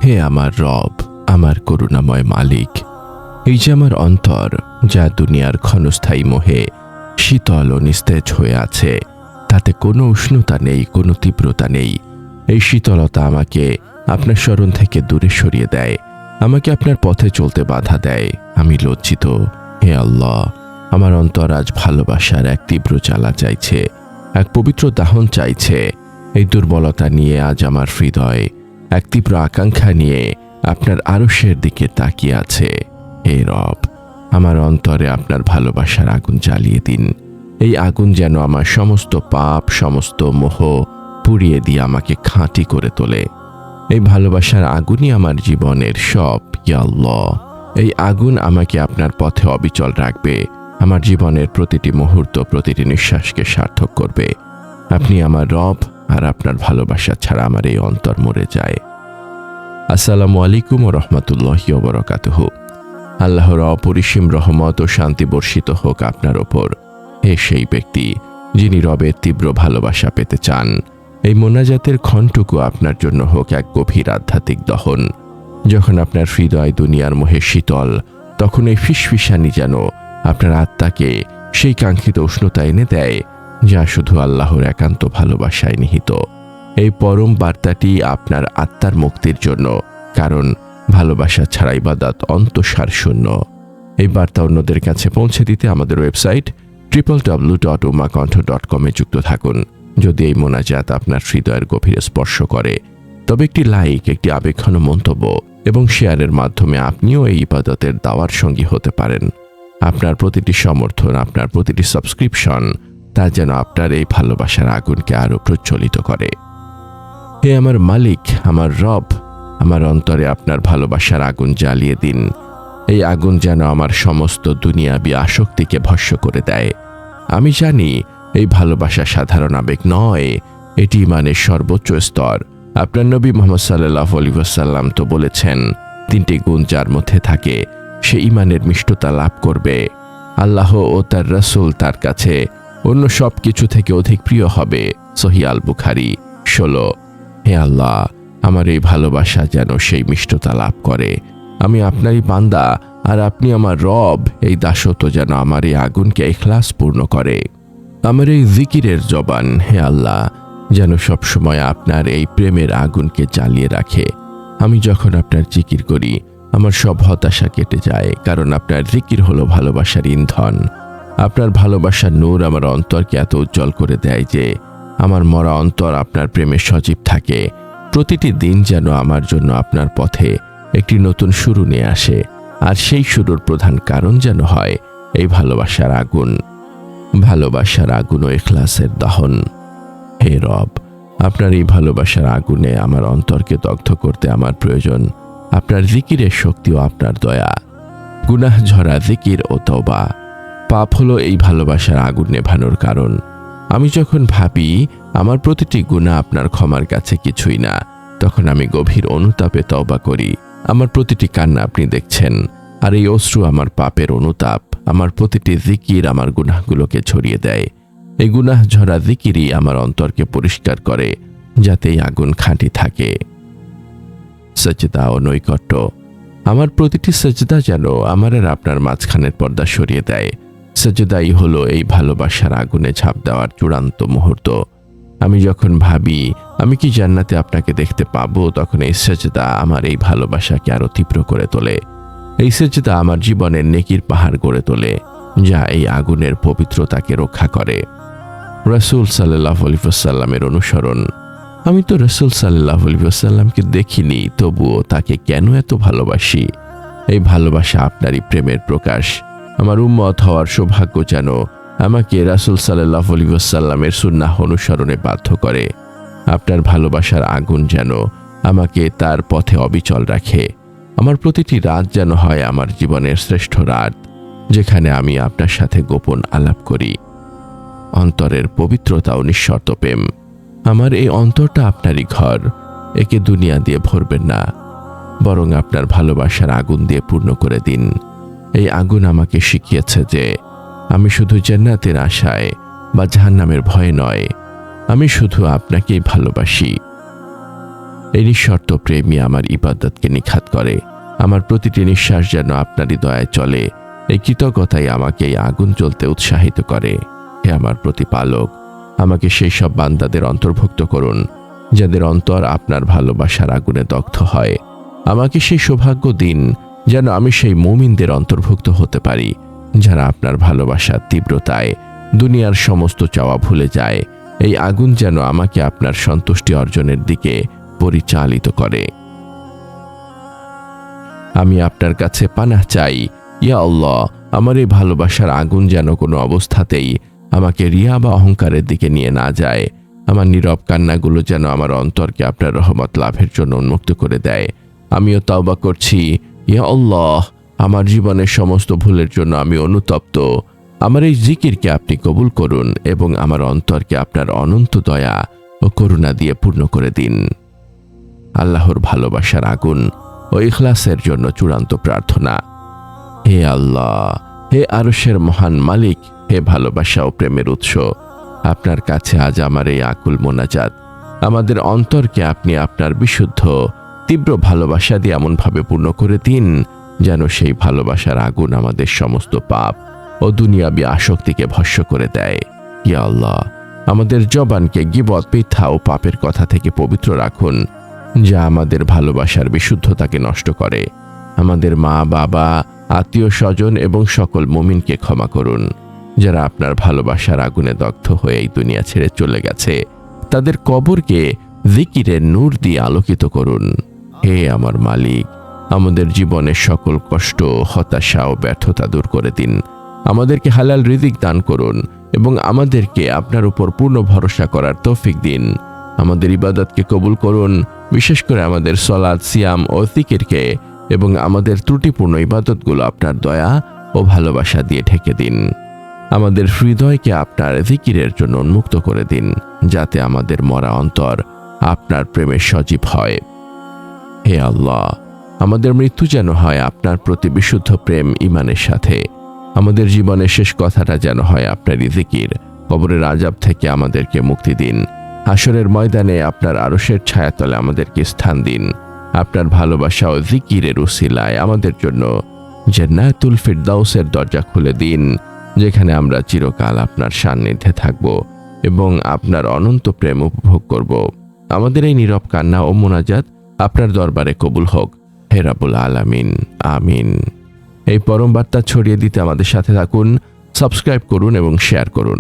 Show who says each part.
Speaker 1: হে আমার রব, আমার করুণাময় মালিক, এই যে আমার অন্তর যা দুনিয়ার ক্ষণস্থায়ী মোহে শীতল ও নিস্তেজ হয়ে আছে, তাতে কোনো উষ্ণতা নেই, কোনো তীব্রতা নেই। এই শীতলতা আমাকে আপনার স্মরণ থেকে দূরে সরিয়ে দেয়, আমাকে আপনার পথে চলতে বাধা দেয়। আমি লজ্জিত। হে আল্লাহ, আমার অন্তর আজ ভালোবাসার এক তীব্র জ্বালা চাইছে, এক পবিত্র দাহন চাইছে। এই দুর্বলতা নিয়ে আজ আমার হৃদয় এক তীব্র আকাঙ্ক্ষা নিয়ে আপনার আরশের দিকে তাকিয়ে আছে। হে রব, আমার অন্তরে আপনার ভালোবাসার আগুন জ্বালিয়ে দিন। এই আগুন যেন আমার সমস্ত পাপ, সমস্ত মোহ পুড়িয়ে দিয়ে আমাকে খাঁটি করে তোলে। এই ভালোবাসার আগুনই আমার জীবনের সব। ইয়া আল্লাহ, এই আগুন আমাকে আপনার পথে অবিচল রাখবে, আমার জীবনের প্রতিটি মুহূর্ত, প্রতিটি নিঃশ্বাসকে সার্থক করবে। আপনি আমার রব, আর আপনার ভালোবাসা ছাড়া আমার এই অন্তর মরে যায়। আসসালামু আলাইকুম ওয়া রাহমাতুল্লাহি ওয়া বারাকাতুহু। আল্লাহর অপরিসীম রহমত ও শান্তি বর্ষিত হোক আপনার ওপর। হে সেই ব্যক্তি যিনি রবের তীব্র ভালোবাসা পেতে চান, এই মোনাজাতের ক্ষণটুকু আপনার জন্য হোক এক গভীর আধ্যাত্মিক দহন। যখন আপনার হৃদয় দুনিয়ার মোহে শীতল, তখন এই ফিসফিসানি যেন আপনার আত্মাকে সেই কাঙ্ক্ষিত উষ্ণতা এনে দেয়, যা শুধু আল্লাহর একান্ত ভালোবাসায় নিহিত। এই পরম বার্তাটি আপনার আত্মার মুক্তির জন্য, কারণ ভালোবাসা ছাড়া ইবাদত অন্তঃসার শূন্য। এই বার্তা অন্যদের কাছে পৌঁছে দিতে আমাদের ওয়েবসাইট www.umakonth.com এ যুক্ত থাকুন। যদি এই মোনাজাত আপনার হৃদয়ের গভীরে স্পর্শ করে, তবে একটি লাইক, একটি আবেগঘন মন্তব্য এবং শেয়ারের মাধ্যমে আপনিও এই ইবাদতের দাওয়ার সঙ্গী হতে পারেন। আপনার প্রতিটি সমর্থন, আপনার প্রতিটি সাবস্ক্রিপশন, তা যেন আপনার এই ভালোবাসার আগুনকে আরো প্রজ্বলিত করে। হে আমার মালিক, আমার রব, আমার অন্তরে আপনার ভালোবাসার আগুন জ্বালিয়ে দিন। এই আগুন যেন আমার সমস্ত দুনিয়াবী আসক্তিকে ভস্ম করে দেয়। আমি জানি এই ভালোবাসা সাধারণ আবেগ নয়, এটি ইমানের সর্বোচ্চ স্তর। আপনার নবী মুহাম্মদ সাল্লাল্লাহু আলাইহি ওয়াসাল্লাম তো বলেছেন, 3টি গুণ যার মধ্যে থাকে সে ইমানের মিষ্টতা লাভ করবে। আল্লাহ ও তার রাসূল তার কাছে অন্য সব কিছু থেকে অধিক প্রিয় হবে। সহিহ আল বুখারী 16। হে আল্লাহ, আমার এই ভালোবাসা যেন সেই মিষ্টতা লাভ করে। আমি আপনারই বান্দা, আর আপনি আমার রব। এই দাসত্ব যেন আমার এই আগুনকে ইখলাস পূর্ণ করে। আমার এই জিকিরের জবান, হে আল্লাহ, যেন সবসময় আপনার এই প্রেমের আগুনকে জ্বালিয়ে রাখে। আমি যখন আপনার জিকির করি, আমার সব হতাশা কেটে যায়, কারণ আপনার জিকির হলো ভালোবাসার ইন্ধন। আপনার ভালোবাসার নূর আমার অন্তরকে এত উজ্জ্বল করে দেয় যে আমার মরা অন্তর আপনার প্রেমে সজীব থাকে। প্রতিটি দিন যেন আমার জন্য আপনার পথে একটি নতুন শুরু নিয়ে আসে, আর সেই শুরুর প্রধান কারণ যেন হয় এই ভালোবাসার আগুন। ভালোবাসার আগুন ও ইখলাসের দহন। হে রব, আপনার এই ভালোবাসার আগুনে আমার অন্তরকে দগ্ধ করতে আমার প্রয়োজন আপনার জিকিরের শক্তি ও আপনার দয়া। গুনাহ ঝরা জিকির ও তওবা। পাপ হলো এই ভালোবাসার আগুন নেভানোর কারণ। আমি যখন ভাবি আমার প্রতিটি গুনাহ আপনার ক্ষমার কাছে কিছুই না, তখন আমি গভীর অনুতাপে তওবা করি। আমার প্রতিটি কান্না আপনি দেখছেন, আর এই অশ্রু আমার পাপের অনুতাপ। আমার প্রতিটি জিকির আমার গুনাহগুলোকে ছড়িয়ে দেয়। এই গুনাহ ঝরা জিকিরই আমার অন্তরকে পরিষ্কার করে, যাতে এই আগুন খাঁটি থাকে। সাজদা ও নৈকট্য। আমার প্রতিটি সাজদা যেন আমার আর আপনার মাঝখানের পর্দা সরিয়ে দেয়। সাজদাই হলো এই ভালোবাসার আগুনে ঝাঁপ দেওয়ার চূড়ান্ত মুহূর্ত। আমি যখন ভাবি আমি কি জান্নাতে আপনাকে দেখতে পাবো, তখন এই সাজদা আমার এই ভালোবাসাকে আরো তীব্র করে তোলে। এই সাজদা আমার জীবনের নেকির পাহাড় গড়ে তোলে, যা এই আগুনের পবিত্রতাকে রক্ষা করে। রাসূল সাল্লাল্লাহু আলাইহি ওয়াসাল্লামের অনুসরণ। আমি তো রাসূল সাল্লাল্লাহু আলাইহি ওয়াসাল্লামকে দেখিনি, তবুও তাকে কেন এত ভালোবাসি? এই ভালোবাসা আপনারই প্রেমের প্রকাশ। আমার উম্মত হওয়ার সৌভাগ্য যেন আমাকে রাসূল সাল্লাল্লাহু আলাইহি ওয়াসাল্লামের সুন্নাহ অনুসরণে বাধ্য করে। আপনার ভালোবাসার আগুন যেন আমাকে তার পথে অবিচল রাখে। আমার প্রতিটি রাত যেন হয় আমার জীবনের শ্রেষ্ঠ রাত, যেখানে আমি আপনার সাথে গোপন আলাপ করি। অন্তরের পবিত্রতা ও নিঃশর্ত প্রেম। আমার এই অন্তরটা আপনারই ঘর, একে দুনিয়া দিয়ে ভরবেন না, বরং আপনার ভালোবাসার আগুন দিয়ে পূর্ণ করে দিন। এই আগুন আমাকে শিখিয়েছে যে আমি শুধু জান্নাতের আশায় বা জাহান্নামের ভয়ে নয়, আমি শুধু আপনাকেই ভালোবাসি। এই নিঃশর্ত প্রেমই আমার ইবাদতকে নিখাত করে। আমার প্রতিটি নিঃশ্বাস যেন আপনারই দয়ায় চলে। এই কৃতজ্ঞতাই আমাকে এই আগুন জ্বলতে উৎসাহিত করে। হে আমার প্রতিপালক, আমাকে সেই সব বান্দাদের অন্তর্ভুক্ত করুন যাদের অন্তর আপনার ভালোবাসার আগুনে দগ্ধ হয়। আমাকে সেই সৌভাগ্য দিন যেন আমি সেই মুমিনদের অন্তর্ভুক্ত হতে পারি যারা আপনার ভালোবাসার তীব্রতায় দুনিয়ার সমস্ত চাওয়া ভুলে যায়। এই আগুন যেন আমাকে আপনার সন্তুষ্টি অর্জনের দিকে পরিচালিত করে। আমি আপনার কাছে পানাহ চাই, ইয়া আল্লাহ, আমার এই ভালোবাসার আগুন যেন কোনো অবস্থাতেই আমাকে রিয়া বা অহংকারের দিকে নিয়ে না যায়। আমার নীরব কান্নাগুলো যেন আমার অন্তরকে আপনার রহমত লাভের জন্য উন্মুক্ত করে দেয়। আমিও তওবা করছি, ইয়া আল্লাহ, আমার জীবনের সমস্ত ভুলের জন্য আমি অনুতপ্ত। আমার এই জিকিরকে আপনি কবুল করুন এবং আমার অন্তরকে আপনার অনন্ত দয়া ও করুণা দিয়ে পূর্ণ করে দিন। আল্লাহর ভালোবাসার আগুন ও ইখলাসের জন্য চূড়ান্ত প্রার্থনা। হে আল্লাহ, হে আরশের মহান মালিক, হে ভালোবাসা ও প্রেমের উৎস, আপনার কাছে আজ আমার এই আকুল মোনাজাত। আমাদের অন্তরকে আপনি আপনার বিশুদ্ধ তীব্র ভালোবাসা দিয়ে এমনভাবে পূর্ণ করে দিন যেন সেই ভালোবাসার আগুন আমাদের সমস্ত পাপ ও দুনিয়াবী আসক্তিকে ভস্ম করে দেয়। ইয়া আল্লাহ, আমাদের জবানকে গীবত, মিথ্যা ও পাপের কথা থেকে পবিত্র রাখুন যা আমাদের ভালোবাসার বিশুদ্ধতাকে নষ্ট করে। আমাদের মা, বাবা, আত্মীয় স্বজন এবং সকল মুমিনকে ক্ষমা করুন যারা আপনার ভালোবাসার আগুনে দগ্ধ হয়ে এই দুনিয়া ছেড়ে চলে গেছে। তাদের কবরকে জিকিরের নূর দিয়ে আলোকিত করুন। হে আমার মালিক, আমাদের জীবনের সকল কষ্ট, হতাশা ও ব্যর্থতা দূর করে দিন। আমাদেরকে হালাল রিজিক দান করুন এবং আমাদেরকে আপনার উপর পূর্ণ ভরসা করার তৌফিক দিন। আমাদের ইবাদতকে কবুল করুন, বিশেষ করে আমাদের সালাত, সিয়াম ও যিকিরকে, এবং আমাদের ত্রুটিপূর্ণ ইবাদতগুলো আপনার দয়া ও ভালোবাসা দিয়ে ঢেকে দিন। আমাদের হৃদয়কে আপনার যিকিরের জন্য উন্মুক্ত করে দিন যাতে আমাদের মরা অন্তর আপনার প্রেমের সজীব হয়। হে আল্লাহ, আমাদের মৃত্যু যেন হয় আপনার প্রতি বিশুদ্ধ প্রেম ঈমানের সাথে। আমাদের জীবনের শেষ কথাটা যেন হয় আপনারই যিকির। কবরের আযাব থেকে আমাদেরকে মুক্তি দিন। হাসরের ময়দানে আপনার আরশের ছায়াতলে আমাদেরকে স্থান দিন। আপনার ভালোবাসা ও যিকিরের উসিলায় আমাদের জন্য জান্নাতুল ফিরদাউসের দরজা খুলে দিন, যেখানে আমরা চিরকাল আপনার সান্নিধ্যে থাকব এবং আপনার অনন্ত প্রেম উপভোগ করব। আমাদের এই নীরব কান্না ও মোনাজাত আপনার দরবারে কবুল হোক। হে রাব্বুল আলামিন, আমিন। এই পরম বার্তা ছড়িয়ে দিতে আমাদের সাথে থাকুন, সাবস্ক্রাইব করুন এবং শেয়ার করুন।